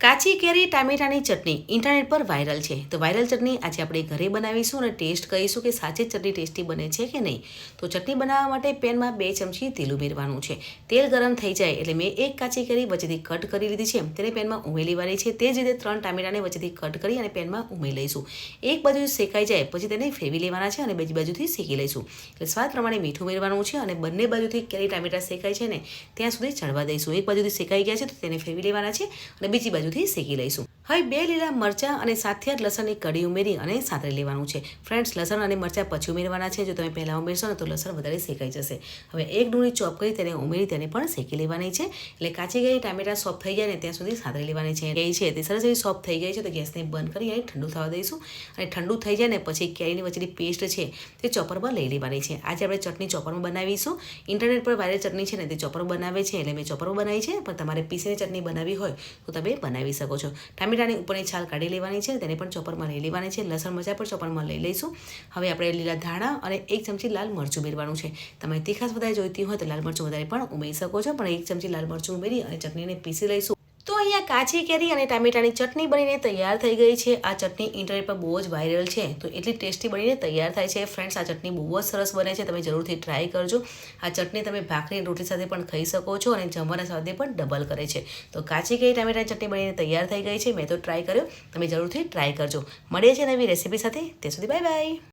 કાચી કેરી ટામેટાની ચટણી ઇન્ટરનેટ પર વાયરલ છે. તો વાયરલ ચટણી આજે આપણે ઘરે બનાવીશું અને ટેસ્ટ કરીશું કે સાચી ચટણી ટેસ્ટી બને છે કે નહીં. તો ચટણી બનાવવા માટે પેનમાં 2 ચમચી તેલ ઉમેરવાનું છે. તેલ ગરમ થઈ જાય એટલે મેં એક કાચી કેરી વચ્ચેથી કટ કરી લીધી છે, તેને પેનમાં ઉમેરી લેવાની છે. તે જ રીતે 3 ટામેટાને વચ્ચેથી કટ કરી અને પેનમાં ઉમેરી લઈશું. એક બાજુ શેકાઈ જાય પછી તેને ફેરવી લેવાના છે અને બીજી બાજુથી શેકી લઈશું. એટલે સ્વાદ પ્રમાણે મીઠું ઉમેરવાનું છે અને બંને બાજુથી કેરી ટામેટા શેકાય છે ને ત્યાં સુધી ચડવા દઈશું. એક બાજુથી શેકાઈ ગયા છે તો તેને ફેરવી લેવાના છે અને બીજી બાજુ શેકી લઈશું. હવે 2 લીલા મરચાં અને 7 લસણની કડી ઉમેરી અને સાતળી લેવાનું છે. ફ્રેન્ડ્સ, લસણ અને મરચાં પછી ઉમેરવાના છે. જો તમે પહેલાં ઉમેરશો ને તો લસણ વધારે શેકાઈ જશે. હવે એક ડુંગળી ચોપ કરી તેને ઉમેરી તેને પણ શેકી લેવાની છે. એટલે કાચી કેરી ટામેટા સોફ્ટ થઈ જાય ને ત્યાં સુધી સાતળી લેવાની છે. કેરી છે તે સરસ એવી સોફ્ટ થઈ ગઈ છે તો ગેસને બંધ કરી અને ઠંડુ થવા દઈશું. અને ઠંડુ થઈ જાય ને પછી કેરીની વચ્ચેની પેસ્ટ છે તે ચોપરમાં લઈ લેવાની છે. આજે આપણે ચટણી ચોપરમાં બનાવીશું. ઇન્ટરનેટ પર વાયરલ ચટણી છે ને તે ચોપર બનાવે છે એટલે મેં ચોપરમાં બનાવી છે, પણ તમારે પીસીની ચટણી બનાવી હોય તો તમે બનાવી શકો છો. ટામેટાની ઉપરની છાલ કાઢી લેવાની છે, તેને પણ ચોપરમાં લઈ લેવાની છે. લસણ મરચાં પણ ચોપરમાં લઈ લઈશું. હવે આપણે લીલા ધાણા અને 1 ચમચી લાલ મરચું ઉમેરવાનું છે. તમે તીખાશ વધારે જોઈતી હોય તો લાલ મરચું વધારે પણ ઉમેરી શકો છો, પણ 1 ચમચી લાલ મરચું ઉમેરી અને ચટણીને પીસી લઈશું. તો અહીંયા કાચી કેરી અને ટામેટાની ચટણી બનીને તૈયાર થઈ ગઈ છે. આ ચટણી ઇન્ટરનેટ પર બહુ જ વાયરલ છે, તો એટલી ટેસ્ટી બનીને તૈયાર થાય છે. ફ્રેન્ડ્સ, આ ચટણી બહુ જ સરસ બને છે, તમે જરૂરથી ટ્રાય કરજો. આ ચટણી તમે ભાખરી રોટલી સાથે પણ ખાઈ શકો છો અને જમવાના સાથે પણ ડબલ કરે છે. તો કાચી કેરી ટામેટાની ચટણી બનીને તૈયાર થઈ ગઈ છે. મેં તો ટ્રાય કર્યો, તમે જરૂરથી ટ્રાય કરજો. મળીએ છીએ નવી રેસીપી સાથે. ત્યાં સુધી બાય બાય.